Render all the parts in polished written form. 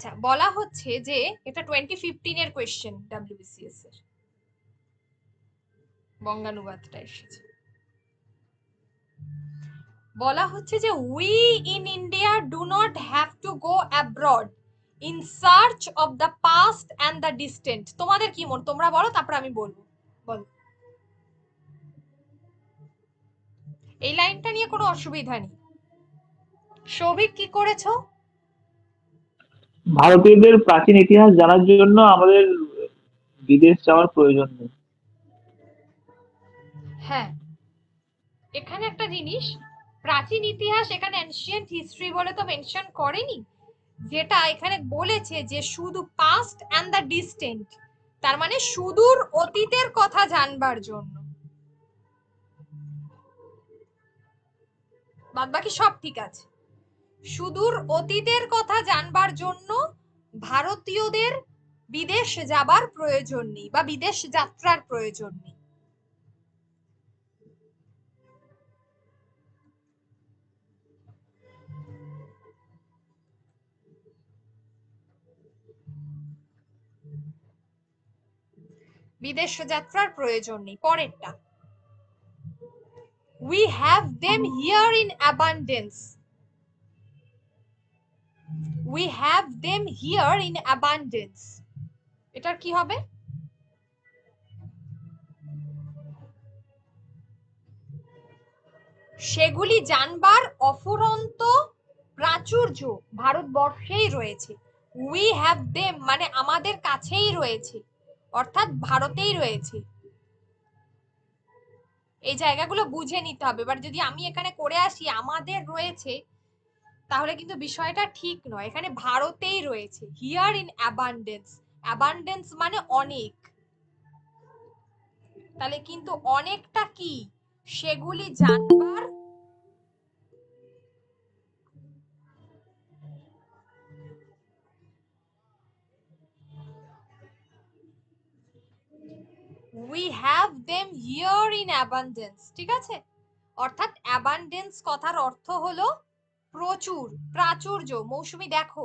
আচ্ছা, বলা হচ্ছে যে এটা 2015 এর কোয়েশ্চেন, ডাব্লিউবিসিএস এর বঙ্গানুবাদটা এসেছে। বলা হচ্ছে যে we in India do not have to go abroad in search of the past and the distant. তোমাদের কি মত, তোমরা বলো, তারপর আমি বলবো। বলো। এই লাইনটা নিয়ে কোনো অসুবিধা নেই। সৌভিক, কি করেছো? ভারতীয়দের প্রাচীন ইতিহাস জানার জন্য আমাদের বিদেশ যাওয়ার প্রয়োজন নেই। হ্যাঁ, এখানে একটা জিনিস, প্রাচীন ইতিহাস এখানে এনশিয়েন্ট হিস্ট্রি বলে তো মেনশন করেনি, যেটা এখানে বলেছে যে শুধু পাস্ট অ্যান্ড দ্য ডিস্টেন্ট, তার মানে সুদূর অতীতের কথা জানবার জন্য। বাদ বাকি সব ঠিক আছে। সুদূর অতীতের কথা জানবার জন্য ভারতীয়দের বিদেশ যাবার প্রয়োজন নেই বা বিদেশ যাত্রার প্রয়োজন নেই। বিদেশ যাত্রার প্রয়োজন নেই। পরেরটা, we have them here in abundance. We have them here in abundance. এটার কি হবে? সেগুলি জানবার অফুরন্ত প্রাচুর্য ভারতবর্ষেই রয়েছে। উই হ্যাভ দেম মানে আমাদের কাছেই রয়েছে, অর্থাৎ ভারতেই রয়েছে। এই জায়গাগুলো বুঝে নিতে হবে। এবার যদি আমি এখানে করে আসি আমাদের রয়েছে, তাহলে কিন্তু বিষয়টা ঠিক নয়। এখানে ভারতেই রয়েছে, হিয়ার ইন অ্যাবান্ডেন্স। অ্যাবান্ডেন্স মানে অনেক, তাহলে কিন্তু অনেকটা কি, সেগুলি জানবার we have them here in abundance, ঠিক আছে? অর্থাৎ অ্যাবান্ডেন্স কথার অর্থ হলো প্রচুর, প্রাচুর্য। মৌসুমী দেখো,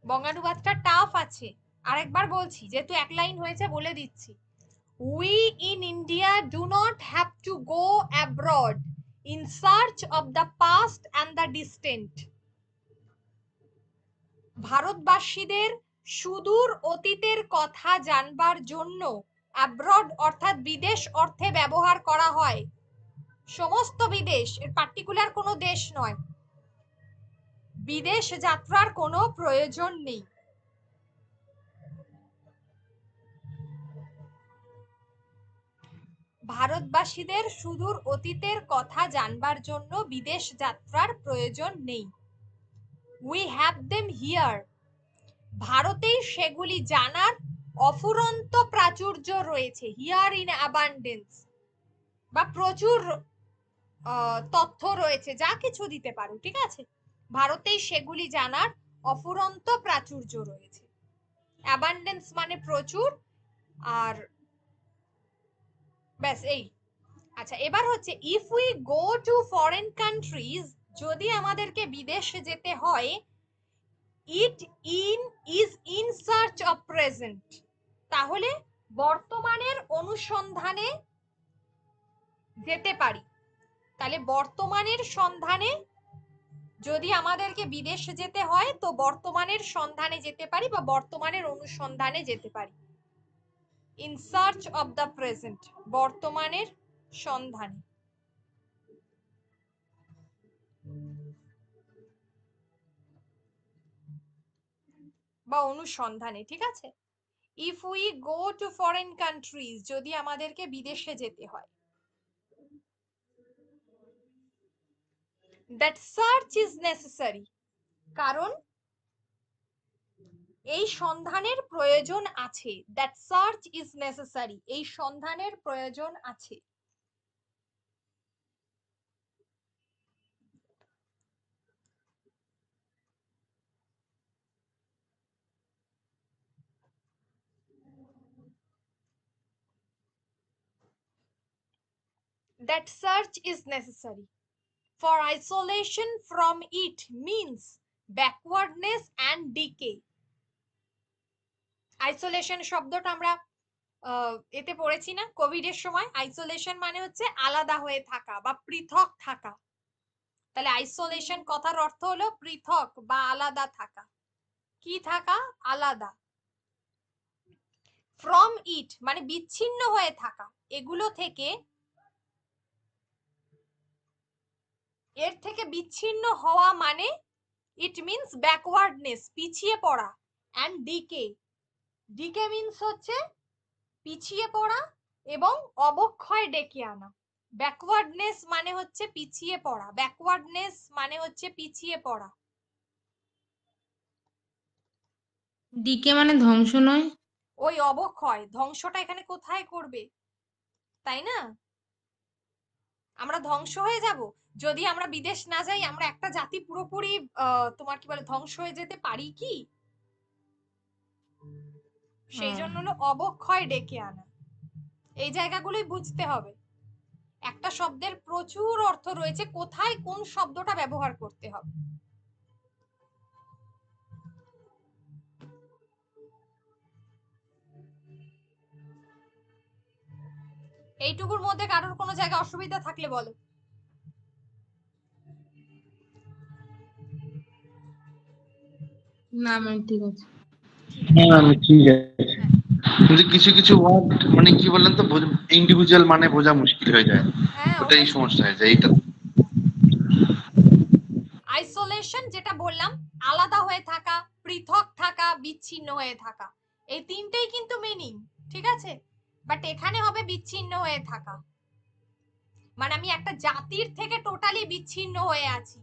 বঙ্গানুবাদটা টাফ আছে। আরেকবার বলছি, যেহেতু এক লাইন হয়েছে বলে দিচ্ছি। We in India do not have to go abroad in search of the past and the distant. ভারতবাসীদের সুদূর অতীতের কথা জানবার জন্য অ্যাব্রড অর্থাৎ বিদেশ অর্থে ব্যবহার করা হয়। সমস্ত বিদেশ, এর পার্টিকুলার কোনো দেশ নয়। বিদেশ যাত্রার কোনো প্রয়োজন নেই। ভারতবাসীদের সুদূর অতীতের কথা জানবার জন্য বিদেশ যাত্রার প্রয়োজন নেই। উই হ্যাভ দেম হিয়ার, ভারতেই সেগুলি জানার অফুরন্ত প্রাচুর্য রয়েছে। হিয়ার ইন অ্যাবান্ডেন্স বা প্রচুর তথ্য রয়েছে, যা কিছু দিতে পারো, ঠিক আছে? ভারতেই সেগুলি জানার অফুরন্ত প্রাচুর্য রয়েছে। অ্যাবান্ডেন্স মানে প্রচুর, আর ব্যাস এই। আচ্ছা, এবার হচ্ছে if we go to foreign countries, যদি আমাদেরকে বিদেশে যেতে হয়, it in is in search of present, তাহলে বর্তমানের অনুসন্ধানে যেতে পারি। তাহলে বর্তমানের সন্ধানে যদি আমাদেরকে বিদেশে যেতে হয়, তো বর্তমানের সন্ধানে যেতে পারি বা বর্তমানের অনুসন্ধানে যেতে পারি। In search of the present, বর্তমানের সন্ধানে বা অনুসন্ধানে, ঠিক আছে? If we go to foreign countries, যদি আমাদেরকে বিদেশে যেতে হয়, দ্যাট সার্চ ইজ নেসেসারি, কারণ এই সন্ধানের প্রয়োজন আছে। দ্যাট সার্চ ইজ নেসেসারি, এই সন্ধানের প্রয়োজন আছে। That search is necessary For isolation from it means backwardness and decay. Isolation শব্দটা আমরা এতে পড়েছি না কোভিড এর সময়? আইসোলেশন মানে হচ্ছে আলাদা হয়ে থাকা বা পৃথক থাকা। তাহলে আইসোলেশন কথার অর্থ হলো পৃথক বা আলাদা থাকা। কি থাকা? আলাদা। ফ্রম ইট মানে বিচ্ছিন্ন হয়ে থাকা এগুলো থেকে, এর থেকে বিচ্ছিন্ন হওয়া মানে ইট মিন্স ব্যাকওয়ার্ডনেস পিছিয়ে পড়া, অ্যান্ড ডিকে, ডিকে মিন্স হচ্ছে পিছিয়ে পড়া এবং অবক্ষয় ডেকে আনা। ব্যাকওয়ার্ডনেস মানে হচ্ছে পিছিয়ে পড়া, ব্যাকওয়ার্ডনেস মানে হচ্ছে পিছিয়ে পড়া। ডিকে মানে ধ্বংস নয়? ওই অবক্ষয়, ধ্বংসটা এখানে কোথায় করবে, তাই না? আমরা ধ্বংস হয়ে যাব যদি আমরা বিদেশ না যাই? আমরা একটা জাতি পুরোপুরি তোমার কি বলে ধ্বংস হয়ে যেতে পারি কি? সেই জন্য হলো অবক্ষয় ডেকে আনা। এই জায়গাগুলোই বুঝতে হবে। একটা শব্দের প্রচুর অর্থ রয়েছে, কোথায় কোন শব্দটা ব্যবহার করতে হবে। এইটুকুর মধ্যে কারোর কোনো জায়গায় অসুবিধা থাকলে বলো। না ম্যাম ঠিক আছে। হ্যাঁ ম্যাম ঠিক আছে, কিন্তু কিছু কিছু ওয়ার্ড মানে কি বললেন তো ইন্ডিভিজুয়াল মানে বোঝা মুশকিল হয়ে যায়, হ্যাঁ, ওটাই সমস্যা হয়ে যায় এইটা। আইসোলেশন যেটা বললাম, আলাদা হয়ে থাকা, পৃথক থাকা, বিচ্ছিন্ন হয়ে থাকা, এই তিনটেই কিন্তু মিনিং, ঠিক আছে? বাট এখানে হবে বিচ্ছিন্ন হয়ে থাকা, মানে আমি একটা জাতির থেকে টোটালি বিচ্ছিন্ন হয়ে আছি।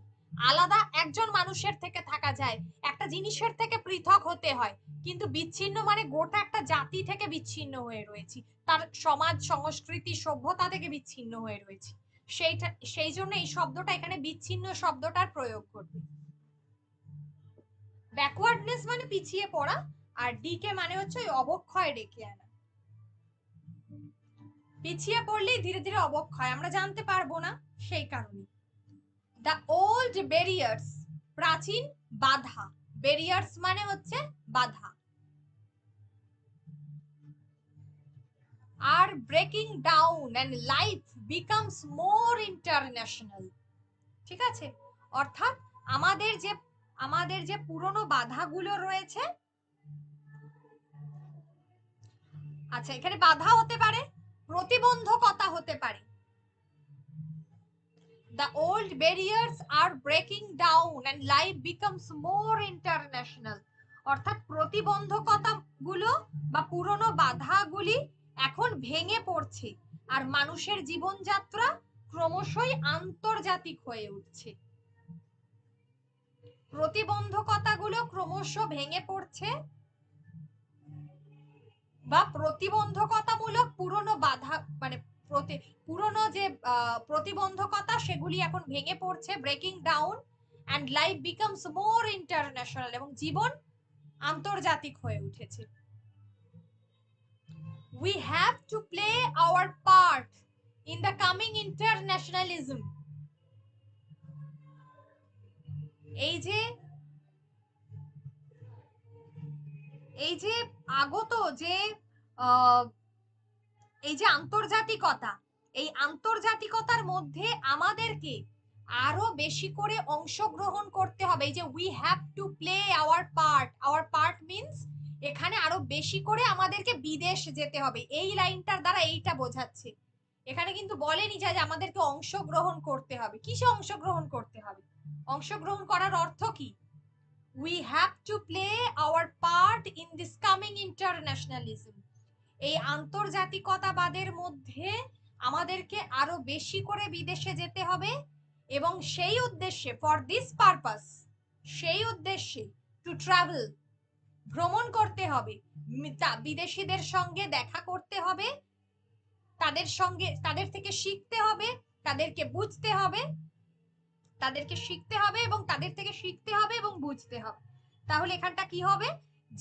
আলাদা একজন মানুষের থেকে থাকা যায়, একটা জিনিসের থেকে পৃথক হতে হয়, কিন্তু বিচ্ছিন্ন মানে গোটা একটা জাতি থেকে বিচ্ছিন্ন হয়ে রয়েছি, তার সমাজ সংস্কৃতি সভ্যতা থেকে বিচ্ছিন্ন হয়ে রয়েছি। সেই জন্য এই শব্দটা এখানে বিচ্ছিন্ন শব্দটার প্রয়োগ করবে। ব্যাকওয়ার্ডনেস মানে পিছিয়ে পড়া, আর ডিকে মানে হচ্ছে ওই অবক্ষয় ডেকে আনা। পিছিয়ে পড়লেই ধীরে ধীরে অবক্ষয় আমরা জানতে পারবো না, সেই কারণে। দ্য ওল্ড ব্যারিয়ার্স, প্রাচীন বাধা, ব্যারিয়ার্স মানে হচ্ছে বাধা, আর breaking down and life becomes more international. ঠিক আছে, অর্থাৎ আমাদের যে পুরনো বাধাগুলো রয়েছে, আচ্ছা এখানে বাধা হতে পারে, প্রতিবন্ধকতা হতে পারে। The old barriers are breaking down and life becomes more international. অর্থাৎ প্রতিবন্ধকতা গুলো বা পুরনো বাধাগুলি এখন ভেঙে পড়ছে, আর মানুষের জীবনযাত্রা ক্রমশই আন্তর্জাতিক হয়ে উঠছে। প্রতিবন্ধকতাগুলো ক্রমশ ভেঙে পড়ছে বা প্রতিবন্ধকতামূলক পুরনো বাধা মানে পুরনো যে প্রতিবন্ধকতা সেগুলি এখন ভেঙে পড়ছে, breaking down, and life becomes more international, এবং জীবন আন্তর্জাতিক হয়ে উঠেছে। We have to play our part in the coming internationalism. এই যে আগত যে এই যে আন্তর্জাতিকতা, এই আন্তর্জাতিকতার মধ্যে আমাদেরকে আরো বেশি করে অংশগ্রহণ করতে হবে। এই যে we have to play our part, our part means এখানে আরো বেশি করে আমাদেরকে বিদেশ যেতে হবে। এই লাইনটার দ্বারা এইটা বোঝাচ্ছে, এখানে কিন্তু বলেনি যে আমাদেরকে অংশগ্রহণ করতে হবে। কিসে অংশগ্রহণ করতে হবে? অংশগ্রহণ করার অর্থ কি? We have to play our part in this coming internationalism. এই আন্তর্জাতিকতাবাদের মধ্যে আমাদেরকে আরো বেশি করে বিদেশে যেতে হবে, এবং সেই উদ্দেশ্যে, ফর দিস পারপাস, সেই উদ্দেশ্যে, টু ট্রাভেল, ভ্রমণ করতে হবে, বিদেশিদের সঙ্গে দেখা করতে হবে, তাদের থেকে শিখতে হবে, তাদেরকে বুঝতে হবে, তাদেরকে শিখতে হবে এবং তাদের থেকে শিখতে হবে এবং বুঝতে হবে। তাহলে এখানটা কি হবে,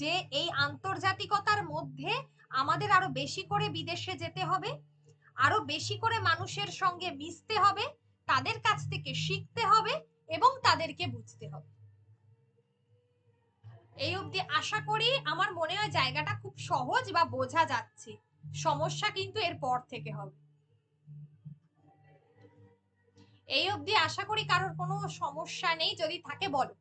যে এই আন্তর্জাতিকতার মধ্যে আমাদের আরো বেশি করে বিদেশে যেতে হবে, আরো বেশি করে মানুষের সঙ্গে মিশতে হবে, তাদের কাছ থেকে শিখতে হবে এবং তাদেরকে বুঝতে হবে। এই অবধি আশা করি আমার মনে হয় জায়গাটা খুব সহজ বা বোঝা যাচ্ছে। সমস্যা কিন্তু এর পর থেকে হবে। এই অবধি আশা করি কারোর কোনো সমস্যা নেই, যদি থাকে বলো।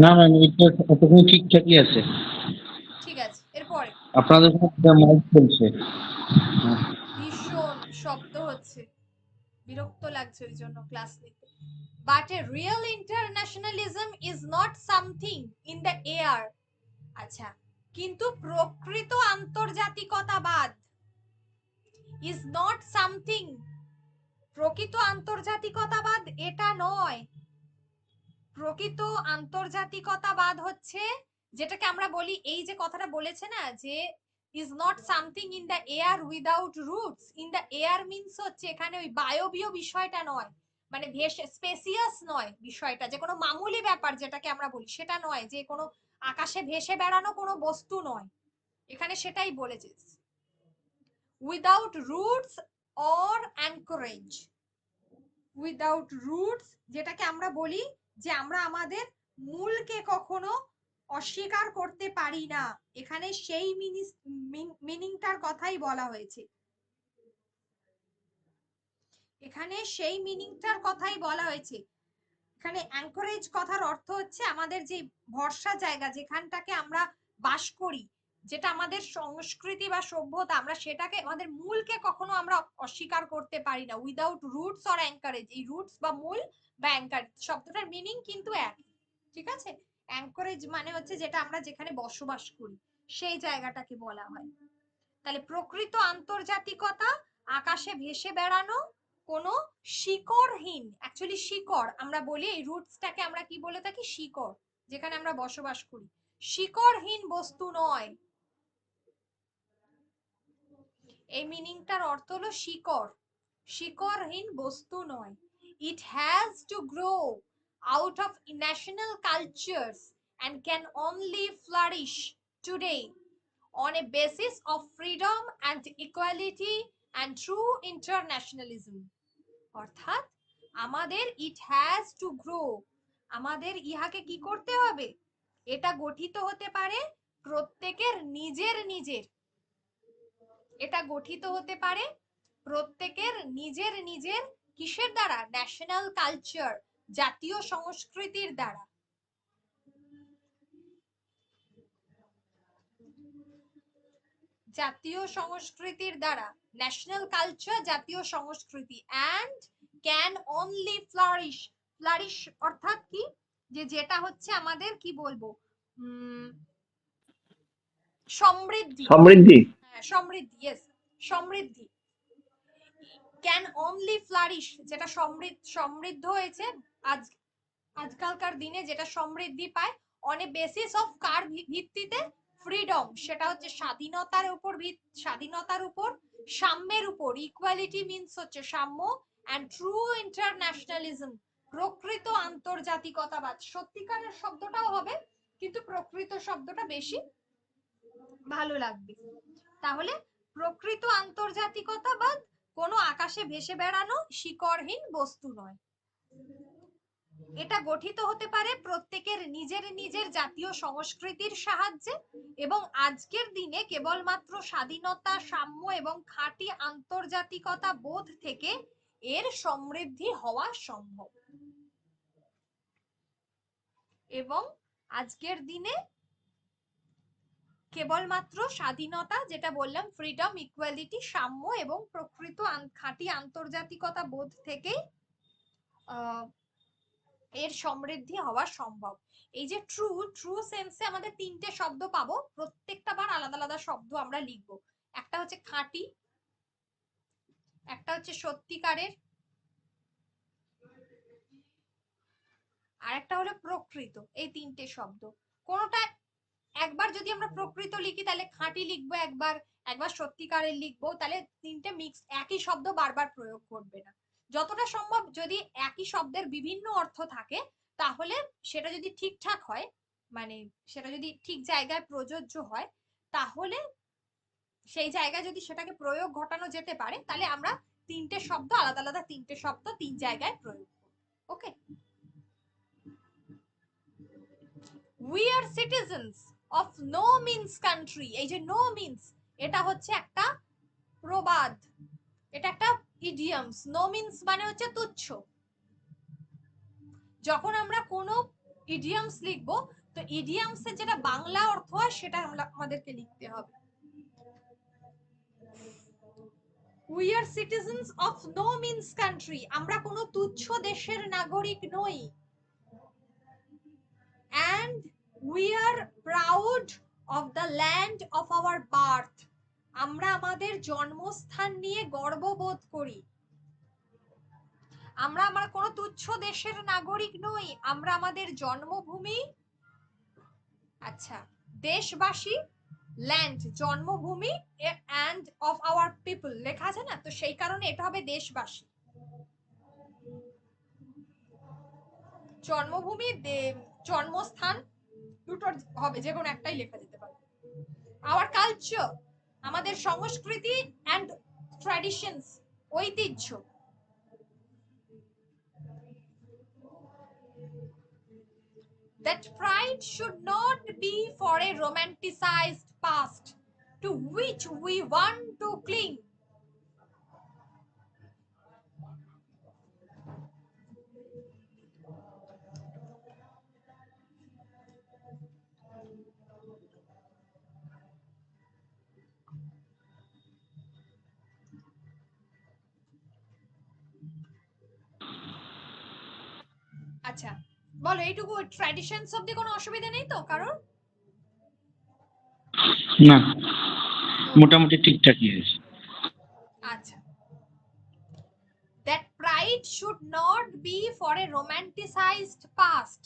না ম্যাম, এটা এতক্ষণ ঠিকঠাকই আছে। ঠিক আছে, এরপরে আপনাদের মাইক চলছে। ভীষণ শব্দ হচ্ছে, বিরক্ত লাগছে ওই জন্য ক্লাস নিতে। But a real internationalism is not something in the air. আচ্ছা, কিন্তু প্রকৃত আন্তর্জাতিকতাবাদ is not something, প্রকৃত আন্তর্জাতিকতাবাদ এটা নয়। প্রকৃত আন্তর্জাতিকতাবাদ হচ্ছে যেটাকে আমরা বলি, এই যে কথাটা বলেছে না যে is not something in the air without roots. In the air means হচ্ছে এখানে ওই বায়বীয় বিষয়টা নয়, মানে স্পেসিয়াস নয় বিষয়টা, যে কোনো মামুলি ব্যাপার যেটাকে আমরা বলি সেটা নয়, যে কোনো আকাশে ভেসে বেড়ানো কোনো বস্তু নয়, এখানে সেটাই বলেছে। Without roots or anchorage, without roots যেটাকে আমরা বলি যে আমরা আমাদের মূলকে কখনো অস্বীকার করতে পারি না, এখানে সেই মিনিংটার কথাই বলা হয়েছে। এখানে সেই মিনিংটার কথাই বলা হয়েছে। এখানে অ্যাঙ্করেজ কথার অর্থ হচ্ছে আমাদের যে ভরসা জায়গা, যেখানটাকে আমরা বাস করি, যেটা আমাদের সংস্কৃতি বা সভ্যতা, আমরা সেটাকে আমাদের মূলকে কখনো আমরা অস্বীকার করতে পারি না। উইদাউট রুটস অর অ্যাঙ্কারেজ, এই রুটস বা মূল বা অ্যাঙ্কারেজ শব্দটার মিনিং কিন্তু এক, ঠিক আছে? অ্যাঙ্করেজ মানে হচ্ছে যেটা আমরা যেখানে বসবাস করি সেই জায়গাটাকে বলা হয়। তাহলে প্রকৃত আন্তর্জাতিকতা আকাশে ভেসে বেড়ানো, কোনো শিকড়হীন, অ্যাকচুয়ালি শিকড় আমরা বলি, এই রুটসটাকে আমরা কি বলে থাকি, শিকড়, যেখানে আমরা বসবাস করি, শিকড়হীন বস্তু নয়। এই মিনিংটার অর্থ হলো শিকড়, শিকড়হীন বস্তু নয়। It has to grow out of national cultures and can only flourish today on a basis of freedom and equality and true internationalism. অর্থাৎ আমাদের ইট হ্যাজ টু গ্রো, আমাদের ইহাকে কি করতে হবে, এটা গঠিত হতে পারে প্রত্যেকের নিজের নিজের, এটা গঠিত হতে পারে প্রত্যেকের নিজের নিজের কিসের দ্বারা, ন্যাশনাল কালচার, জাতীয় সংস্কৃতির দ্বারা। জাতীয় সংস্কৃতির দ্বারা, ন্যাশনাল কালচার, জাতীয় সংস্কৃতি, and can only flourish, flourish অর্থাৎ কি, যে যেটা হচ্ছে আমাদের কি বলবো, সমৃদ্ধি, সমৃদ্ধি, হ্যাঁ সমৃদ্ধি, ইয়েস সমৃদ্ধি। ক্যান অনলি ফ্লারিশ, যেটা সমৃদ্ধ হয়েছে আজ আজকালকার দিনে, যেটা সমৃদ্ধি পায় অন এ বেসিস অফ কার ভিত্তিতে, ফ্রিডম, সেটা হচ্ছে স্বাধীনতার উপর, স্বাধীনতার উপর, সাম্যের উপর, ইকুয়ালিটি মিন্স হচ্ছে সাম্য, এন্ড ট্রু ইন্টারন্যাশনালিজম, প্রকৃত আন্তর্জাতিকতাবাদ, সত্যিকারের শব্দটাও হবে কিন্তু প্রকৃত শব্দটা বেশি ভালো লাগবে। তাহলে প্রকৃত আন্তর্জাতিকতাবাদ কোনো আকাশে ভেসে বেড়ানো শিকড়হীন বস্তু নয়, এটা গঠিত হতে পারে প্রত্যেকের নিজের নিজের জাতীয় সংস্কৃতির সাহায্যে, এবং আজকের দিনে কেবলমাত্র স্বাধীনতা, সাম্য এবং খাঁটি আন্তর্জাতিকতা বোধ থেকে এর সমৃদ্ধি হওয়া সম্ভব। এবং আজকের দিনে কেবলমাত্র স্বাধীনতা, যেটা বললাম ফ্রিডম, ইকুয়ালিটি, সাম্য এবং প্রকৃত খাঁটি আন্তর্জাতিকতা বোধ থেকে এর সমৃদ্ধি হওয়া সম্ভব। এই যে ট্রু, ট্রু সেন্সে আমাদের তিনটে শব্দ পাবো, প্রত্যেকটা বার আলাদা আলাদা শব্দ আমরা লিখবো। একটা হচ্ছে খাঁটি, একটা হচ্ছে সত্যিকারের, আর একটা হলো প্রকৃত। এই তিনটে শব্দ কোনোটা একবার যদি আমরা প্রকৃত লিখি তাহলে খাঁটি লিখবো, একবার একবার সত্যিকারের লিখবো, তাহলে তিনটে মিক্স, একই শব্দ বারবার প্রয়োগ করবে না। যতটা সম্ভব যদি একই শব্দের বিভিন্ন অর্থ থাকে তাহলে সেটা যদি ঠিকঠাক হয়, মানে সেটা যদি ঠিক জায়গায় প্রযোজ্য হয়, তাহলে সেই জায়গায় যদি সেটাকে প্রয়োগ ঘটানো যেতে পারে তাহলে আমরা তিনটে শব্দ আলাদা আলাদা, তিনটে শব্দ তিন জায়গায় প্রয়োগ করব। Okay, we are citizens of no means country. এই যে নো মিন্স, এটা হচ্ছে একটা প্রবাদ, এটা একটা ইডিয়মস। নো মিন্স মানে হচ্ছে তুচ্ছ। যখন আমরা কোনো ইডিয়মস লিখবো তো ইডিয়মস এর যেটা বাংলা অর্থ হয় সেটা আমাদেরকে লিখতে হবে। We are citizens of no means country, আমরা কোনো তুচ্ছ দেশের নাগরিক নই। and we are proud of the land of our birth, আমরা আমাদের জন্মস্থান নিয়ে গর্ববোধ করি। আমরা আমার কোনো তুচ্ছ দেশের নাগরিক নই, আমরা আমাদের জন্মভূমি, আচ্ছা দেশবাসী, ল্যান্ড জন্মভূমি, and of our people লেখা আছে না, তো সেই কারণে এটা হবে দেশবাসী। জন্মভূমি, জন্মস্থান দুটোর হবে, যে কোনো একটাই লেখা যেতে পারে। আওয়ার কালচার, আমাদের সংস্কৃতি, অ্যান্ড ট্র্যাডিশনস, ঐতিহ্য। That pride should not be for a romanticized past to which we want to cling. আচ্ছা বলো, এইটুকু ট্র্যাডিশনস অব্দি কোনো অসুবিধা নেই তো কারণ? না, মোটামুটি ঠিকঠাকই হয়েছে। আচ্ছা, that pride should not be for a romanticized past.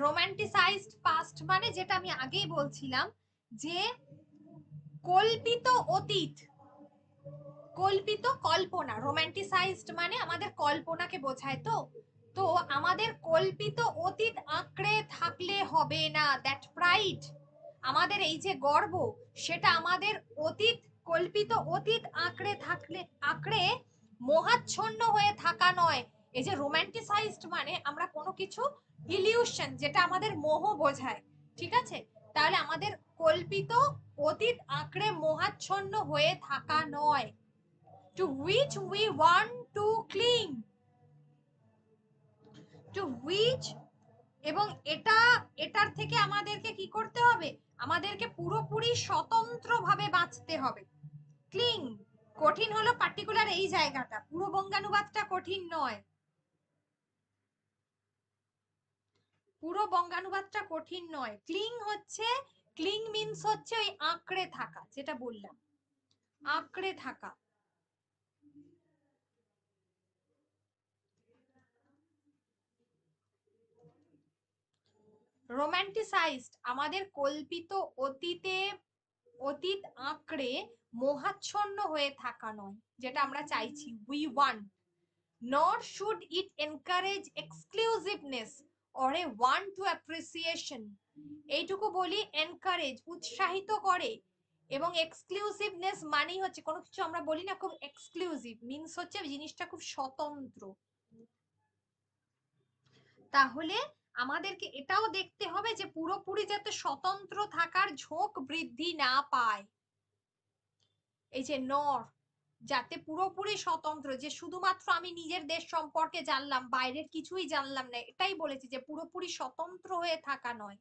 romanticized past মানে যেটা আমি আগেই বলছিলাম যে কল্পিত অতীত, কল্পিত কল্পনা। রোম্যান্টিসাইজড মানে আমাদের কল্পনাকে বোঝায়। তো তো আমাদের কল্পিত অতীত আঁকড়ে থাকলে হবে না। দ্যাট প্রাইড, আমাদের এই যে গর্ব, সেটা আমাদের অতীত, কল্পিত অতীত আঁকড়ে মোহাচ্ছন্ন হয়ে থাকা নয়। এই যে রোম্যান্টিসাইজড মানে আমরা কোনো কিছু ইলিউশন, যেটা আমাদের মোহ বোঝায়, ঠিক আছে? তাহলে আমাদের কল্পিত অতীত আঁকড়ে মোহাচ্ছন্ন হয়ে থাকা নয়। To which we want to cling, to which, এবং এটার থেকে আমাদেরকে কি করতে হবে? আমাদেরকে পুরোপুরি স্বতন্ত্রভাবে বাঁচতে হবে। ক্লিং কঠিন হলো পার্টিকুলার এই জায়গাটা, পুরো বঙ্গানুবাদটা কঠিন নয়, পুরো বঙ্গানুবাদটা কঠিন নয়। ক্লিং হচ্ছে, ক্লিং মিন্স হচ্ছে ওই আঁকড়ে থাকা, যেটা বললাম আঁকড়ে থাকা। রোম্যান্টিসাইজড আমাদের কল্পিত অতীত আঁকড়ে মোহাচ্ছন্ন হয়ে থাকা নয়, যেটা আমরা চাইছি। We want, nor should it encourage exclusiveness or a want to appreciation. এইটুকু বলি, এনকারেজ উৎসাহিত করে, এবং এক্সক্লুসিভনেস মানে হচ্ছে কোনো কিছু আমরা বলি না খুব এক্সক্লুসিভ, মিন্স হচ্ছে জিনিসটা খুব স্বতন্ত্র। তাহলে আমাদেরকে এটাও দেখতে হবে যে পুরোপুরি যাতে স্বতন্ত্র থাকার ঝোঁক বৃদ্ধি না পায়। এই যে নর, যাতে পুরোপুরি স্বতন্ত্র, যে শুধুমাত্র আমি নিজের দেশ সম্পর্কে জানলাম, বাইরের কিছুই জানলাম না, এটাই বলেছি, যে পুরোপুরি স্বতন্ত্র হয়ে থাকা নয়।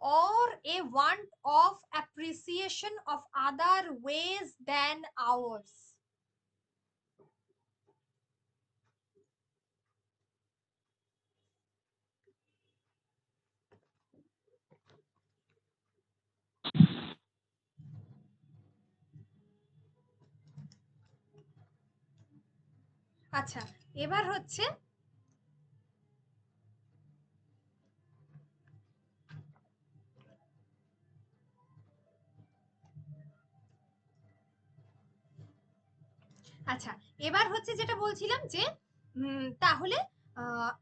or a want of appreciation of other ways than ours. আচ্ছা, এবার হচ্ছে আচ্ছা, এবার হচ্ছে যেটা বলছিলাম যে তাহলে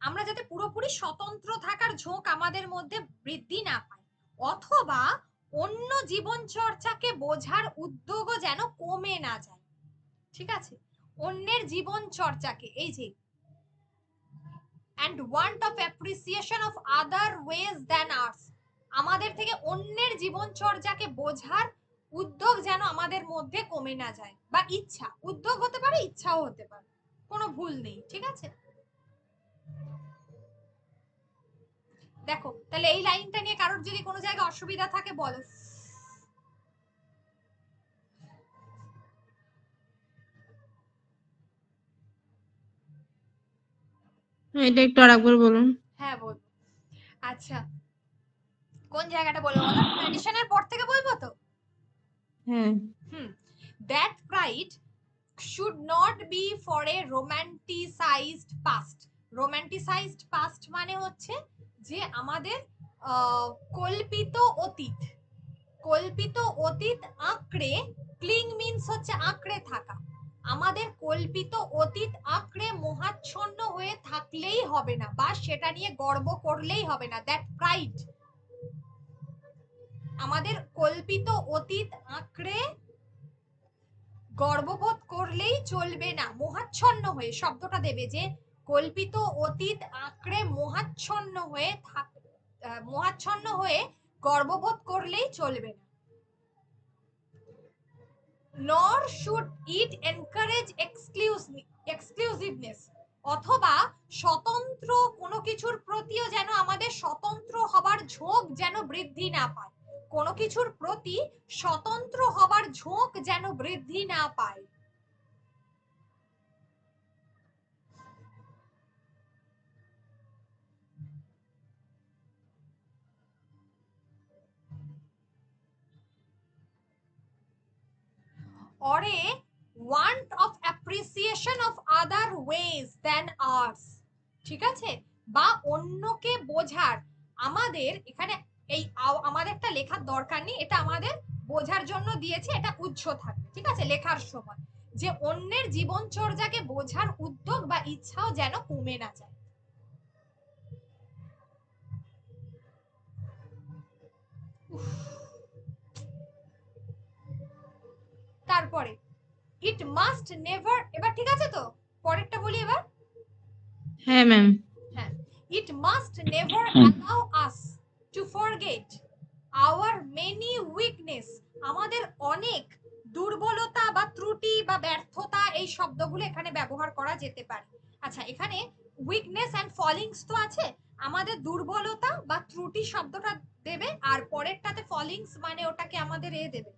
আমরা যাতে পুরোপুরি স্বতন্ত্র থাকার ঝোঁক আমাদের মধ্যে বৃদ্ধি না পায়, অথবা অন্য জীবন চর্চাকে বোঝার উদ্যোগও যেন কমে না যায়। ঠিক আছে, অন্যের জীবন চর্চাকে, এই যে and want of appreciation of other ways than ours, আমাদের থেকে অন্যের জীবন চর্চাকে বোঝার উদ্যোগ যেন আমাদের মধ্যে কমে না যায়, বা ইচ্ছা, উদ্যোগ হতে পারে ইচ্ছাও হতে পারে, কোনো ভুল নেই। ঠিক আছে, দেখো তাহলে এই লাইনটা নিয়ে কারোর যদি কোনো জায়গায় অসুবিধা থাকে বলো। এটা একটু আরেকবার বলুন। হ্যাঁ বলবো। আচ্ছা, কোন জায়গাটা বলবো বলো? ট্র্যাডিশনের পর থেকে বলবো তো। হ্যাঁ। That pride should not be for a romanticized past. romanticized past মানে হচ্ছে যে আমাদের কল্পিত অতীত, কল্পিত অতীত আঁকড়ে, ক্লিং মিন্স হচ্ছে আঁকড়ে থাকা, আমাদের কল্পিত অতীত আঁকড়ে মোহাচ্ছন্ন হয়ে থাকলেই হবে না, বা সেটা নিয়ে গর্ব করলেই হবে না। দ্যাট প্রাইড, আমাদের কল্পিত অতীত আঁকড়ে গর্ববোধ করলেই চলবে না, মোহাচ্ছন্ন হয়ে শব্দটা দেবে, যে কল্পিত অতীত আঁকড়ে মোহাচ্ছন্ন হয়ে মোহাচ্ছন্ন হয়ে গর্ববোধ করলেই চলবে না। nor should it encourage exclusiveness, অথবা স্বতন্ত্র কোনো কিছুর প্রতিও যেন আমাদের স্বতন্ত্র হবার ঝোঁক যেন বৃদ্ধি না পায়, কোনো কিছুর প্রতি স্বতন্ত্র হবার ঝোঁক যেন বৃদ্ধি না পায়। or a want of appreciation of other ways than ours, ঠিক আছে, বা অন্যকে বোঝার, আমাদের এখানে এই আমাদেরটা লেখার দরকার নেই, এটা আমাদের বোঝার জন্য দিয়েছে, এটা উৎস থাকবে। ঠিক আছে, লেখার সময় যে অন্যের জীবনচর্যাকে বোঝার উদ্যোগ বা ইচ্ছাও যেন কমে না যায়। তারপরে ইট মাস্ট নেভার, এবার ঠিক আছে তো, পরেরটা বলি এবার। হ্যাঁ ম্যাম। হ্যাঁ, it must never allow us to forget our many weakness, আমাদের অনেক দুর্বলতা বা ত্রুটি বা ব্যর্থতা, এই শব্দগুলো এখানে ব্যবহার করা যেতে পারে। আচ্ছা, এখানে উইকনেস এন্ড ফলিংস তো আছে, আমাদের দুর্বলতা বা ত্রুটি শব্দটা দেবে, আর পরেরটাতে ফলিংস মানে ওটাকে আমাদের দেবে,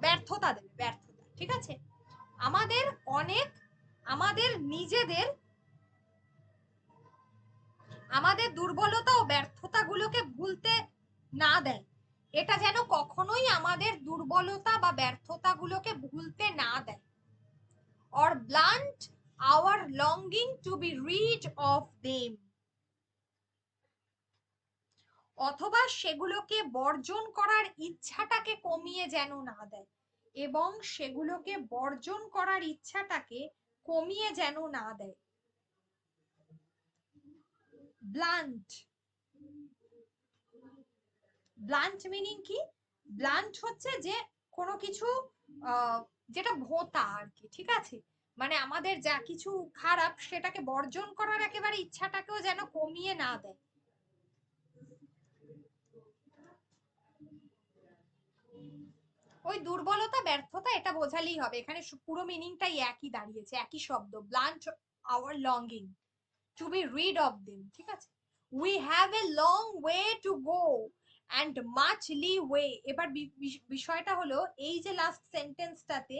ব্যর্থতা দেবে, ব্যর্থতা। ঠিক আছে, আমাদের অনেক, আমাদের নিজেদের, আমাদের দুর্বলতা ও ব্যর্থতাগুলোকে ভুলতে না দেয়, এটা যেন কখনোই আমাদের দুর্বলতা বা ব্যর্থতাগুলোকে ভুলতে না দেয়। or blunt our longing to be rid of them, অথবা সেগুলোকে বর্জন করার ইচ্ছাটাকে কমিয়ে যেন না দেয়, এবং সেগুলোকে বর্জন করার ইচ্ছাটাকে কমিয়ে যেন না দেয়। ব্লান্ট, ব্লান্ট মিনিং কি? ব্লান্ট হচ্ছে যে কোনো কিছু যেটা ভোঁতা আর কি। ঠিক আছে, মানে আমাদের যা কিছু খারাপ সেটাকে বর্জন করার একেবারে ইচ্ছাটাকেও যেন কমিয়ে না দেয়। ওই দুর্বলতা ব্যর্থতা এটা বোঝালেই হবে, এখানে পুরো মিনিংটাই একই দাঁড়িয়েছে, একই শব্দ, blunt our longing to be rid of them. ঠিক আছে, we have a long way to go and much leeway. এবার বিষয়টা হলো এই যে লাস্ট সেন্টেন্সটাতে,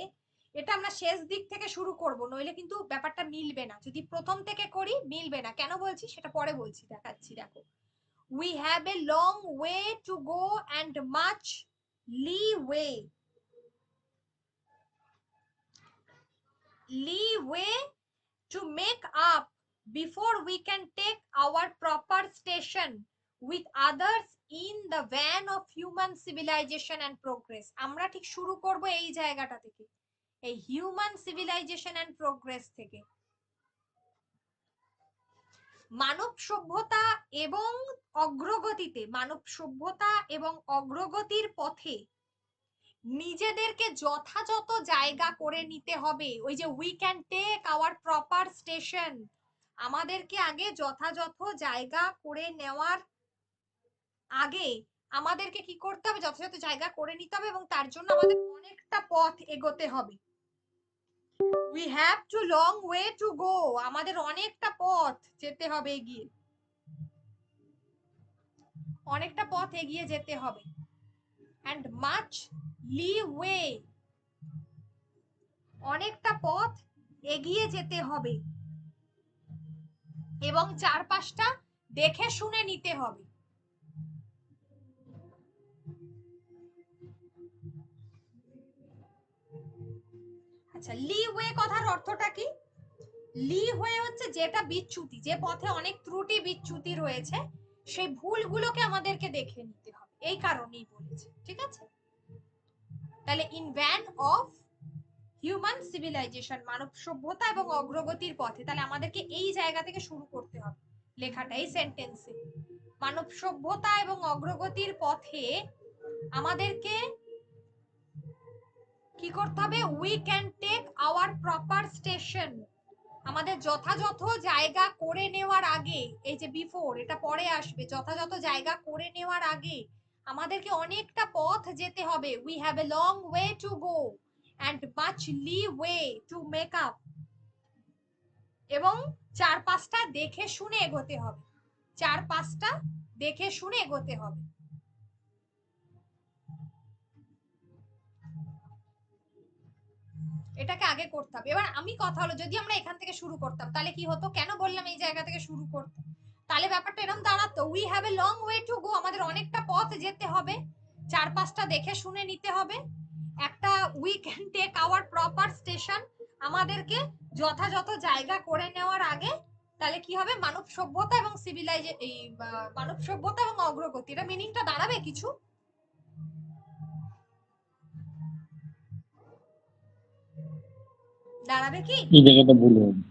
এটা আমরা শেষ দিক থেকে শুরু করব, নইলে কিন্তু ব্যাপারটা মিলবে না, যদি প্রথম থেকে করি মিলবে না। কেন বলছি সেটা পরে বলছি, দেখাচ্ছি। দেখো, we have a long way to go and much leeway, leeway to make up before we can take our proper station with others in the van of human civilization and progress. আমরা ঠিক শুরু করব এই জায়গাটা থেকে, এই human civilisation and progress থেকে। মানব সভ্যতা এবং অগ্রগতিতে, মানব সভ্যতা এবং অগ্রগতির পথে নিজেদেরকে যথাযথ জায়গা করে নিতে হবে। ওই যে we can take our proper station, আমাদেরকে আগে যথাযথ জায়গা করে নেওয়ার আগে আমাদেরকে কি করতে হবে, যথাযথ জায়গা করে নিতে হবে, এবং তার জন্য আমাদের অনেকটা পথ এগোতে হবে। We have two long way to go, আমাদের অনেকটা পথ যেতে হবে, এগিয়ে অনেকটা পথ এগিয়ে যেতে হবে। and much leeway, অনেকটা পথ এগিয়ে যেতে হবে এবং চারপাশটা দেখে শুনে নিতে হবে। আচ্ছা, লিওয়ে কথার অর্থটা কি? লিওয়ে হচ্ছে যেটা বিচ্যুতি, যে পথে অনেক ত্রুটি বিচ্যুতি রয়েছে, সেই ভুলগুলোকে আমাদেরকে দেখে নিতে হবে, এই কারণেই বলেছে। ঠিক আছে, তাহলে in van of human civilisation, মানব সভ্যতা এবং অগ্রগতির পথে, তাহলে আমাদেরকে এই জায়গা থেকে শুরু করতে হবে লেখাটা, এই সেন্টেন্সে। মানব সভ্যতা এবং অগ্রগতির পথে আমাদেরকে কি করতে হবে? We can take our proper station, আমাদের যথাযথ জায়গা করে নেওয়ার আগে, এই যে বিফোর, এটা পরে আসবে, যথাযথ জায়গা করে নেওয়ার আগে আমাদেরকে অনেকটা পথ যেতে হবে। We have a long way to go and much leeway to make up, এবং চারপাশটা দেখে শুনে এগোতে হবে, চারপাশটা দেখে শুনে এগোতে হবে। এটাকে আগে করতে হবে। এবার আমি কথা হলো, যদি আমরা এখান থেকে শুরু করতাম তাহলে কি হতো? কেন বললাম এই জায়গা থেকে শুরু করতে? তাহলে ব্যাপারটা এরকম দাঁড়াতো, we have a long way to go, আমাদের অনেকটা পথ যেতে হবে, চারপাশটা দেখে শুনে নিতে হবে, একটা we can take our proper station, আমাদেরকে যথাযথ জায়গা করে নেওয়ার আগে, তাহলে কি হবে? মানব সভ্যতা এবং মানব সভ্যতা এবং অগ্রগতি, এটা মিনিংটা দাঁড়াবে কিছু? দাঁড়াবে কি? এই জায়গাটা ভুল হবে,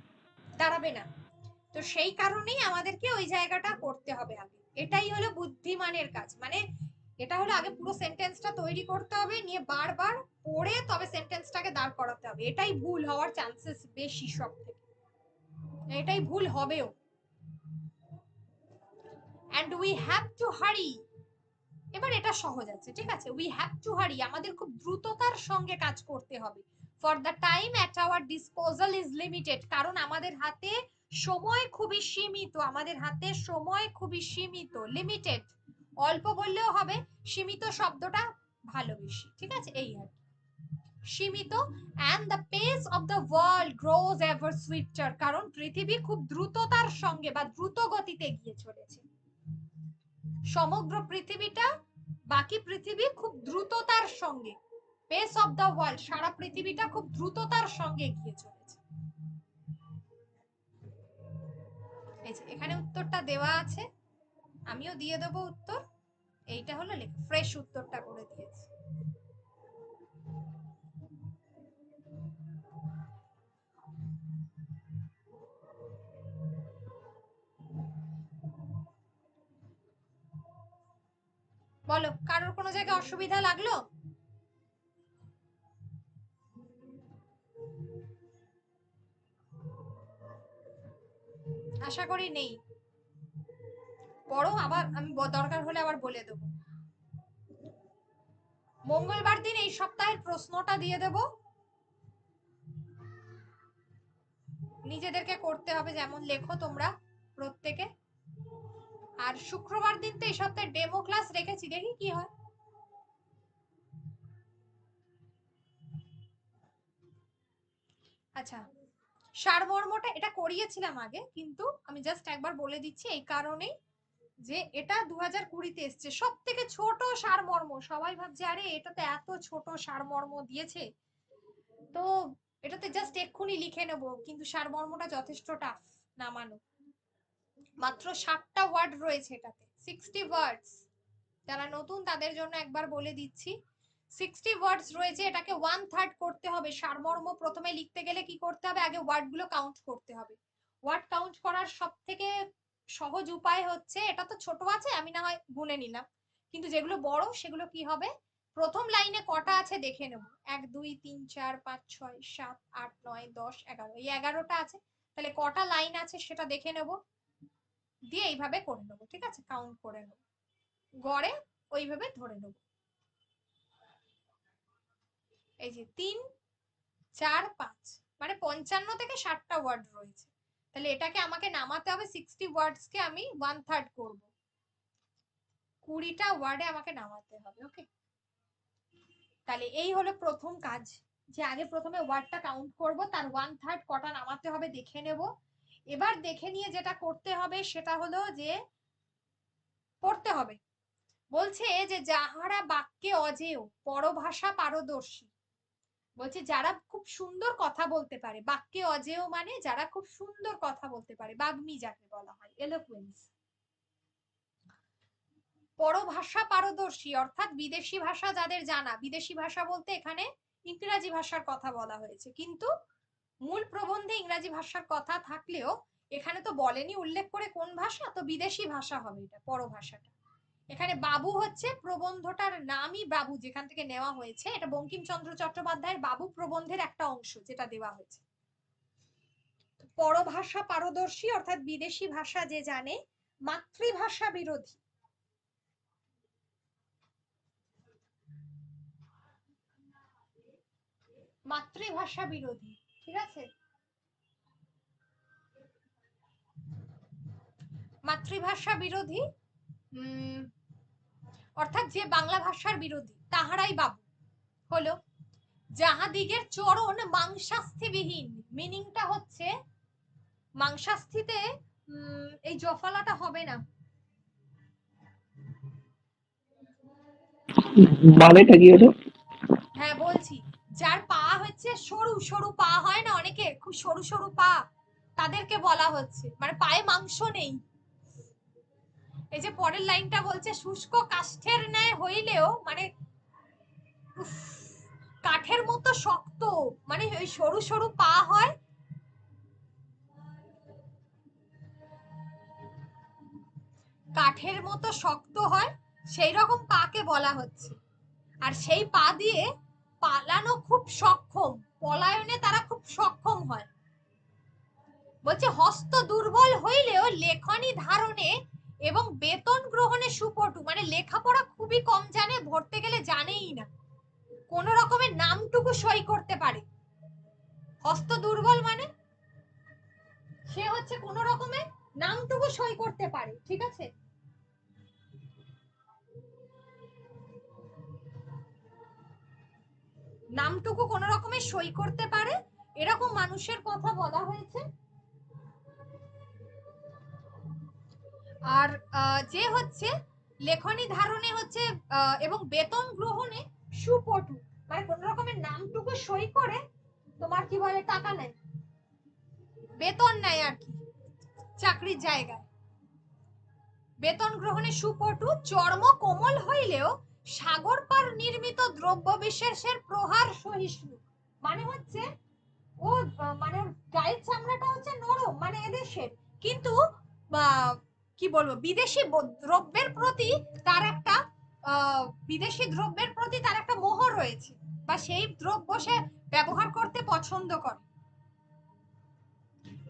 দাঁড়াবে না। তো সেই কারণেই আমাদেরকে ওই জায়গাটা করতে হবে আগে। এটাই হলো বুদ্ধিমানের কাজ। মানে এটা হলো আগে পুরো সেন্টেন্সটা তৈরি করতে হবে, নিয়ে বারবার পড়ে তবে সেন্টেন্সটাকে দাঁড় করাতে হবে। এটাই ভুল হওয়ার চান্সেস বেশি সব থেকে, এটাই ভুল হবেও। and we have to hurry, এবার এটা সহজ আছে, ঠিক আছে? উই হ্যাভ টু হারি, আমাদের খুব দ্রুততার সঙ্গে কাজ করতে হবে। For the time at our disposal is limited, কারণ আমাদের হাতে সময় খুবই সীমিত, আমাদের হাতে সময় খুবই সীমিত, লিমিটেড অল্প বললেও হবে, সীমিত শব্দটা ভালো বেশি, ঠিক আছে? এই আর সীমিত। and the pace of the world grows ever swifter, কারণ পৃথিবী খুব দ্রুততার সঙ্গে বা দ্রুত গতিতে এগিয়ে চলেছে, সমগ্র পৃথিবীটা, বাকি পৃথিবী খুব দ্রুততার সঙ্গে, পেস অফ দ্য ওয়ার্ল্ড, সারা পৃথিবীটা খুব দ্রুততার সঙ্গে এগিয়ে চলেছে। এই যে এখানে উত্তরটা দেওয়া আছে, আমিও দিয়ে দেব উত্তর। এইটা হলো ফ্রেশ উত্তরটা করে দিয়েছি। বলো, কারোর কোনো জায়গায় অসুবিধা লাগলো? আশা করি নেই। পড়ো, আবার আমি দরকার হলে আবার বলে দেবো। মঙ্গলবার দিন এই সপ্তাহের প্রশ্নটা দিয়ে দেব, নিজেদেরকে করতে হবে, যেমন লেখো তোমরা প্রত্যেকে। আর শুক্রবার দিন তো এই সপ্তাহে ডেমো ক্লাস রেখেছি, দেখি কি হয়। আচ্ছা, সারমর্মটা এটা করিয়েছিলাম আগে, কিন্তু আমি জাস্ট একবার বলে দিচ্ছি, এই কারণেই যে এটা 2020-তে এসছে, সব থেকে ছোট সারমর্ম। সবাই ভাবছে আরে এটা তো এত ছোট সারমর্ম দিয়েছে, তো এটাতে জাস্ট এক্ষুনি লিখে নেব, কিন্তু সারমর্মটা যথেষ্ট টাফ, না মানো। মাত্র 60টা ওয়ার্ড রয়েছে এটাতে, 60 ওয়ার্ডস। যারা নতুন তাদের জন্য একবার বলে দিচ্ছি, 60 ওয়ার্ডস রয়েছে, এটাকে 1/3 করতে হবে। সারমর্ম প্রথমে লিখতে গেলে কি করতে হবে, আগে ওয়ার্ডগুলো কাউন্ট করতে হবে। ওয়ার্ড কাউন্ট করার সবথেকে সহজ উপায় হচ্ছে, এটা তো ছোট আছে আমি না হয় গুনে নিলাম, কিন্তু যেগুলো বড় সেগুলো কি হবে, প্রথম লাইনে কটা আছে দেখে নেব। 1 2 3 4 5 6 7 8 9 10 11, এই 11টা আছে, তাহলে কটা লাইন আছে সেটা দেখে নেব, দিয়ে এইভাবে করে নেব। ঠিক আছে, কাউন্ট করে নেব, গড়ে ওইভাবে ধরে নেব। এই যে 3 4 5, মানে 55 থেকে 60টা ওয়ার্ড রয়েছে, তাহলে এটাকে আমাকে নামাতে হবে 60 ওয়ার্ডস কে আমি 1/3 করব, 20টা ওয়ার্ডে আমাকে নামাতে হবে। ওকে, তাহলে এই হলো প্রথম কাজ, যে আগে প্রথমে ওয়ার্ডটা কাউন্ট করব, তার 1/3 কটা নামাতে হবে দেখে নেব। এবার দেখে নিয়ে যেটা করতে হবে সেটা হলো যে পড়তে হবে। বলছে যে যাহারা বাক্যে অজেয় পরভাষা পারদর্শী, বলছে যারা খুব সুন্দর কথা বলতে পারে, বাক্যে অজেয় মানে যারা খুব সুন্দর কথা বলতে পারে, বাগ্মী যাকে বলা হয়, এলোকুয়েন্স। পরভাষা পারদর্শী অর্থাৎ বিদেশি ভাষা যাদের জানা, বিদেশি ভাষা বলতে এখানে ইংরাজি ভাষার কথা বলা হয়েছে, কিন্তু মূল প্রবন্ধে ইংরাজি ভাষার কথা থাকলেও এখানে তো বলেনি উল্লেখ করে কোন ভাষা, তো বিদেশি ভাষা হবে এটা পরভাষাটা। এখানে বাবু হচ্ছে প্রবন্ধটার নামই বাবু, যেখান থেকে নেওয়া হয়েছে, এটা বঙ্কিমচন্দ্র চট্টোপাধ্যায়ের বাবু প্রবন্ধের একটা অংশ যেটা দেওয়া হয়েছে। পরভাষা পারদর্শী অর্থাৎ বিদেশি ভাষা যে জানে, মাতৃভাষা বিরোধী, মাতৃভাষা বিরোধী। ঠিক আছে, মাতৃভাষা বিরোধী অর্থাৎ যে বাংলা ভাষার বিরোধী, তাহারাই বাবু হলো। যাহাদিগের চরণ মাংসাস্থিবিহীন, মিনিংটা হচ্ছে মাংসাস্থিতে এই জফলাটা হবে না, মানেটা কি ওটা? হ্যাঁ বলছি, যার পা হচ্ছে সরু সরু পা হয় না অনেকের, খুব সরু সরু পা, তাদেরকে বলা হচ্ছে, মানে পায়ে মাংস নেই। এই যে পরের লাইনটা বলছে শুষ্ক কাষ্ঠের ন্যায় হইলেও, মানে কাঠের মতো শক্ত, মানে ওই সরু সরু পা হয়, কাঠের মতো শক্ত হয়, সেই রকম পাকে বলা হচ্ছে। আর সেই পা দিয়ে পালানো খুব সক্ষম, পলায়নে তারা খুব সক্ষম হয়। বলছে হস্ত দুর্বল হইলেও লেখনী ধারণে এবং বেতন গ্রহণে সুপটু, মানে লেখাপড়া খুবই কম জানে, ভরতে গেলে জানেই না, কোন রকমের নামটুকু সই করতে পারে। হস্ত দুর্বল মানে সে হচ্ছে কোন রকমের নামটুকু সই করতে পারে। ঠিক আছে, নামটুকু কোন রকমের সই করতে পারে, এরকম মানুষের কথা বলা হয়েছে। আর যে হচ্ছে লেখনী ধারণে হচ্ছে এবং বেতন গ্রহণে সুপটু, মানে কোন রকমের নামটুকু সই করে তোমার কি বলে টাকা নেয়, বেতন নেয় আর কি, চাকরির জায়গায়। বেতন গ্রহণে সুপটু, চর্ম কোমল হইলেও সাগর পার নির্মিত দ্রব্য বিশেষের প্রহার সহিষ্ণু, মানে হচ্ছে ও মানে গায়ের চামড়াটা হচ্ছে নরম, মানে এদেশের, কিন্তু কি বলবো, বিদেশি দ্রব্যের প্রতি তার একটা বিদেশি দ্রব্যের প্রতি তার একটা মোহ রয়েছে, বা সেই দ্রব্য সে ব্যবহার করতে পছন্দ করে।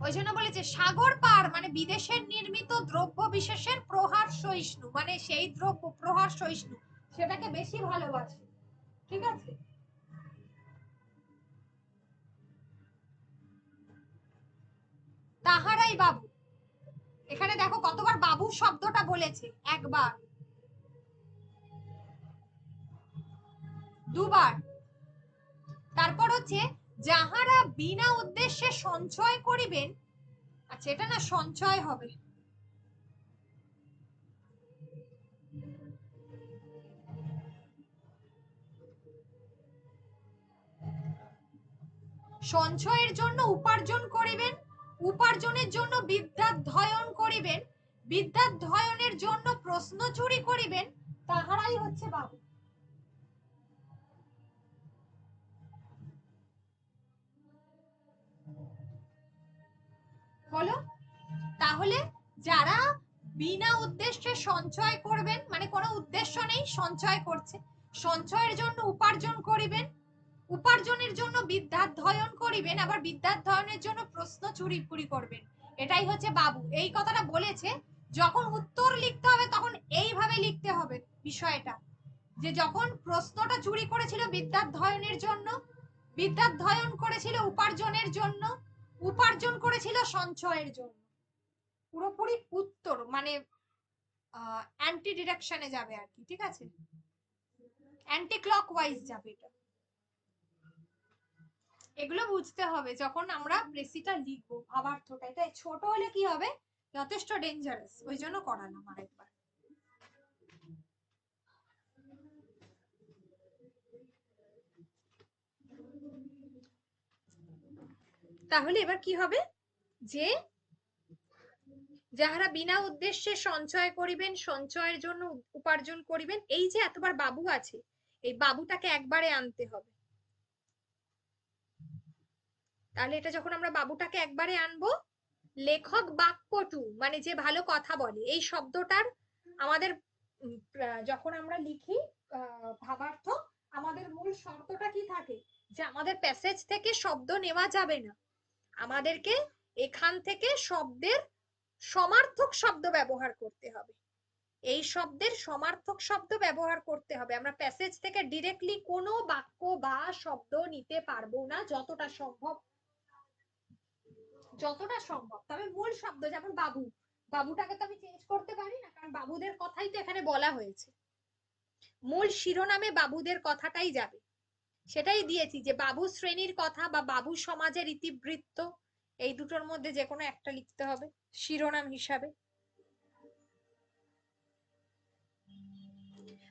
ওই জন্য বলেছে সাগর পার, মানে বিদেশের নির্মিত দ্রব্য বিশেষের প্রহার সহিষ্ণু, মানে সেই দ্রব্য প্রহার সহিষ্ণু, সেটাকে বেশি ভালোবাসে। ঠিক আছে, তাহারাই বাবু। এখানে দেখো কতবার বাবু শব্দটা বলেছে, একবার, দুবার। তারপর হচ্ছে যাহারা বিনা উদ্দেশ্যে সঞ্চয় করিবেন, আচ্ছা এটা না সঞ্চয় হবে, সঞ্চয়ের জন্য উপার্জন করিবেন, উপার্জনের জন্য বিদ্যাধ্যয়ন করিবেন, বিদ্যাধ্যয়নের জন্য প্রশ্ন চুরি করিবেন, তাহারাই হচ্ছে বাবু। হলো? তাহলে যারা বিনা উদ্দেশ্যে সঞ্চয় করবেন, মানে কোনো উদ্দেশ্য নেই, সঞ্চয় করছে, সঞ্চয়ের জন্য উপার্জন করিবেন, উপার্জনের জন্য বিদ্যাধ্যয়ন করিবেন, আবার বিদ্যাধ্যয়নের জন্য প্রশ্ন চুরি করবেন, এটাই হচ্ছে বাবু। এই কথাটা বলেছে। যখন উত্তর লিখতে হবে তখন এইভাবে লিখতে হবে বিষয়টা, যে যখন প্রশ্নটা চুরি করেছিল বিদ্যাধ্যয়নের জন্য, বিদ্যাধ্যয়ন করেছিল উপার্জনের জন্য, উপার্জন করেছিল সঞ্চয়ের জন্য। পুরোপুরি উত্তর মানে অ্যান্টি ডিরেকশনে যাবে আর কি, ঠিক আছে, অ্যান্টি ক্লকওয়াইজ যাবে এটা। এগুলো বুঝতে হবে যখন আমরা প্রেসিটা লিখবো, ভাবার্থটা। এটা ছোট হলে কি হবে, যথেষ্ট ডেঞ্জারাস, ওই জন্য করালাম আরেকবার। তাহলে এবার কি হবে, যে যাহারা বিনা উদ্দেশ্যে সঞ্চয় করিবেন, সঞ্চয়ের জন্য উপার্জন করিবেন, এই যে এতবার বাবু আছে, এই বাবুটাকে একবারে আনতে হবে। তাহলে এটা যখন আমরা বাবুটাকে একবারে আনবো, লেখক বাক্পটু মানে যে ভালো কথা বলে, এই শব্দটার আমাদের যখন আমরা লিখি ভাবার্থ, আমাদের মূল শর্তটা কি থাকে, যে আমাদের প্যাসেজ থেকে শব্দ নেওয়া যাবে না, আমাদেরকে এখান থেকে শব্দের সমার্থক শব্দ ব্যবহার করতে হবে, এই শব্দের সমার্থক শব্দ ব্যবহার করতে হবে। আমরা প্যাসেজ থেকে ডিরেক্টলি কোনো বাক্য বা শব্দ নিতে পারবো না, যতটা সম্ভব, যতটা সম্ভব। তবে মূল শব্দ, যেমন বাবু, বাবুটাকে তো আমি চেঞ্জ করতে পারি না, কারণ বাবুদের কথাই তো এখানে বলা হয়েছে, মূল শিরোনামে বাবুদের কথাটাই যাবে। সেটাই দিয়েছি যে বাবু শ্রেণীর কথা বা বাবু সমাজের ইতিবৃত্ত, এই দুটোর মধ্যে যে কোনো একটা লিখতে হবে শিরোনাম হিসাবে।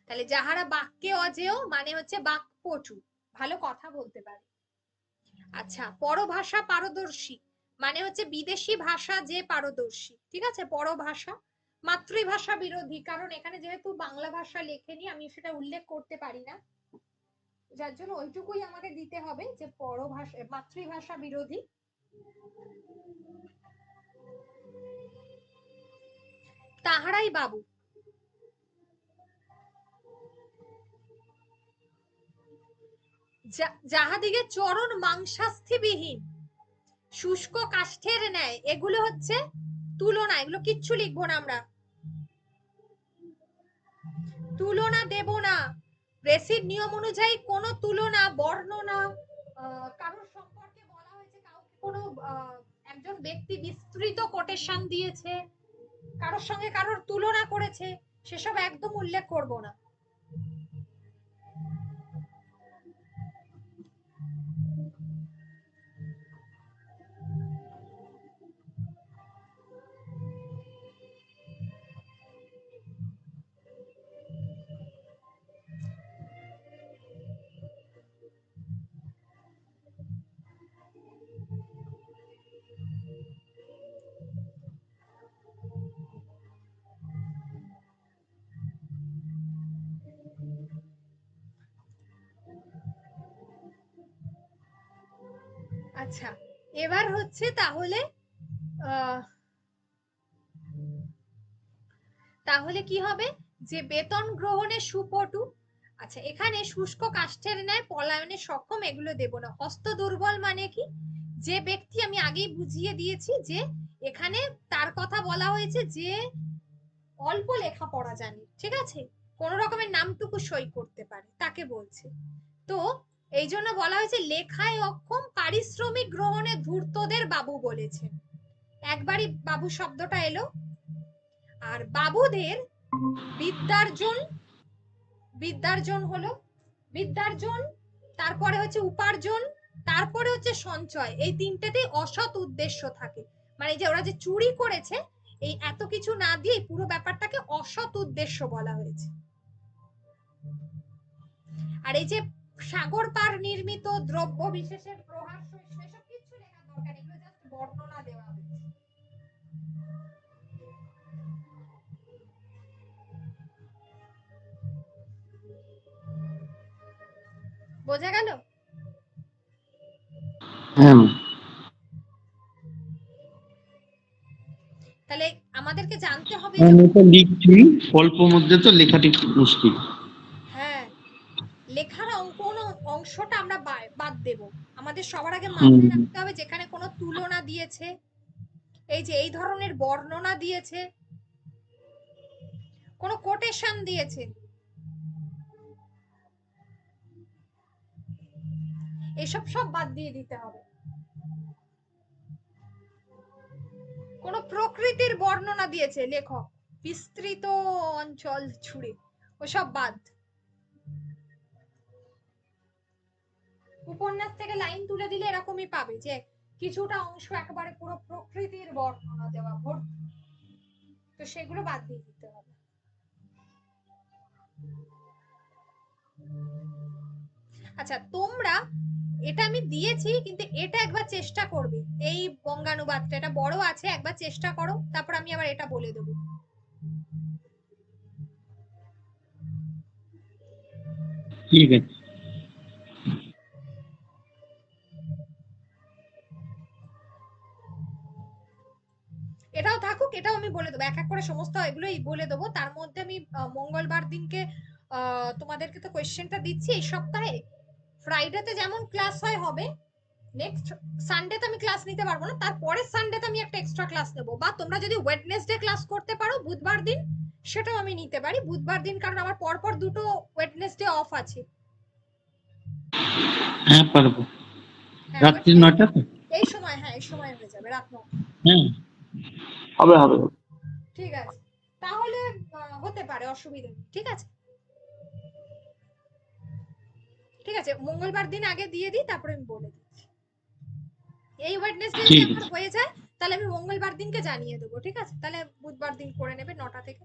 তাহলে যাহারা বাক্যে অজেয় মানে হচ্ছে বাক্পটু, ভালো কথা বলতে পারে। আচ্ছা, পরভাষা পারদর্শী মানে হচ্ছে বিদেশি ভাষা যে পারদর্শী, ঠিক আছে, পরভাষা। মাতৃভাষা বিরোধী, কারণ এখানে যেহেতু বাংলা ভাষা লেখেনি, আমি সেটা উল্লেখ করতে পারি না, যার জন্য ওইটুকুই আমাকে দিতে হবে যে পরভাষা মাতৃভাষা বিরোধী। তাহারাই বাবু। যাহাদিকে চরণ মাংসাস্থিবিহীন শুষ্ক কাষ্ঠের ন্যায়, এগুলো হচ্ছে তুলনা, এগুলো কিচ্ছু লিখবো না আমরা, তুলনা দেব না। প্রেসিড নিয়ম অনুযায়ী কোন তুলনা বর্ণনা, কারোর সম্পর্কে বলা হয়েছে, কাউকে কোনো একজন ব্যক্তি বিস্তৃত কোটেশন দিয়েছে, কারোর সঙ্গে কারোর তুলনা করেছে, সেসব একদম উল্লেখ করব না। আচ্ছা, এবার হচ্ছে তাহলে তাহলে কি হবে, যে বেতন গ্রহণে সুপটু। আচ্ছা, এখানে শুষ্ক কাষ্ঠের ন্যায় পলায়নে সক্ষম, এগুলো দেব না। হস্ত দুর্বল মানে কি, যে ব্যক্তি, আমি আগেই বুঝিয়ে দিয়েছি যে এখানে তার কথা বলা হয়েছে যে অল্প লেখাপড়া জানে, ঠিক আছে, কোন রকমের নামটুকু সই করতে পারে, তাকে বলছে। তো এই জন্য বলা হয়েছে লেখায় অক্ষম, পারিশ্রমিক গ্রহণে ধূর্তদের বাবু বলেছেন, একবারই বাবু শব্দটা এলো। আর বাবুদের বিদ্যার্জন, বিদ্যার্জন হলো বিদ্যার্জন, তারপরে হচ্ছে উপার্জন, তারপরে হচ্ছে সঞ্চয়, এই তিনটেতেই অসৎ উদ্দেশ্য থাকে, মানে যে ওরা যে চুরি করেছে, এই এত কিছু না দিয়ে পুরো ব্যাপারটাকে অসৎ উদ্দেশ্য বলা হয়েছে। আর এই যে সাগর পার নির্মিত দ্রব্য বিশেষের প্রহার সহিষ্ণু, এসব কিছু লেখার দরকার নেই, এগুলো জাস্ট বর্ণনা দেওয়া হয়েছে। বোঝা গেল? হ্যাঁ। জানতে হবে যে আমি তো লিখছি, অল্প মধ্যে তো লেখাটি একটু মুশকিল। হ্যাঁ, লেখার কোনো অংশটা আমরা বাদ দেব। আমাদের সবার আগে হুম মাথায় রাখতে হবে যেখানে কোনো তুলনা দিয়েছে, এই যে এই ধরনের বর্ণনা দিয়েছে, কোনো কোটেশন দিয়েছে, এসব সব বাদ দিয়ে দিতে হবে। কোন প্রকৃতির বর্ণনা দিয়েছে লেখক বিস্তৃত অঞ্চল জুড়ে, ওসব বাদ। উপন্যাস থেকে লাইন তুলে দিলে এরকমই পাবে যে কিছুটা অংশ একেবারে পুরো প্রকৃতির বর্ণনা দেওয়া ভর্তি, তো সেগুলো বাদ দিয়ে দিতে হবে। আচ্ছা, তোমরা এটা আমি দিয়েছি, কিন্তু এটা একবার চেষ্টা করবে, এই বঙ্গানুবাদটা এটা বড় আছে, একবার চেষ্টা করো, তারপর আমি আবার এটা বলে দেবো। ঠিক আছে। এটাও থাকুক, এটাও আমি বলে দেবো, এক এক করে সমস্ত এগুলোই বলে দেবো। তার মধ্যে আমি মঙ্গলবার দিনকে তোমাদেরকে তো কোয়েশ্চেনটা দিচ্ছি এই সপ্তাহে, ফ্রাইডেতে যেমন ক্লাস হয় হবে, নেক্সট সানডেতে আমি ক্লাস নিতে পারবো না, তারপরের সানডেতে আমি একটা এক্সট্রা ক্লাস নেবো, বা তোমরা যদি ওয়েডনেসডে ক্লাস করতে পারো বুধবার দিন, সেটাও আমি নিতে পারি বুধবার দিন, কারণ আমার পরপর দুটো ওয়েডনেসডে অফ আছে। হ্যাঁ পারবো। হ্যাঁ, রাত্রি 9টা তো? এই সময়, হ্যাঁ এই সময় হয়ে যাবে, রাত 9টা। হ্যাঁ হবে হবে হবে। ঠিক আছে, তাহলে হতে পারে, অসুবিধা নেই। ঠিক আছে, ঠিক আছে, মঙ্গলবার দিন আগে দিয়ে দিই, তারপরে আমি বলে দিচ্ছি। এই ওয়েডনেসডে যদি ঠিক আমার আছে। হয়ে যায় তাহলে আমি মঙ্গলবার দিনকে জানিয়ে দেবো। ঠিক আছে, তাহলে বুধবার দিন করে নেবে 9টা থেকে।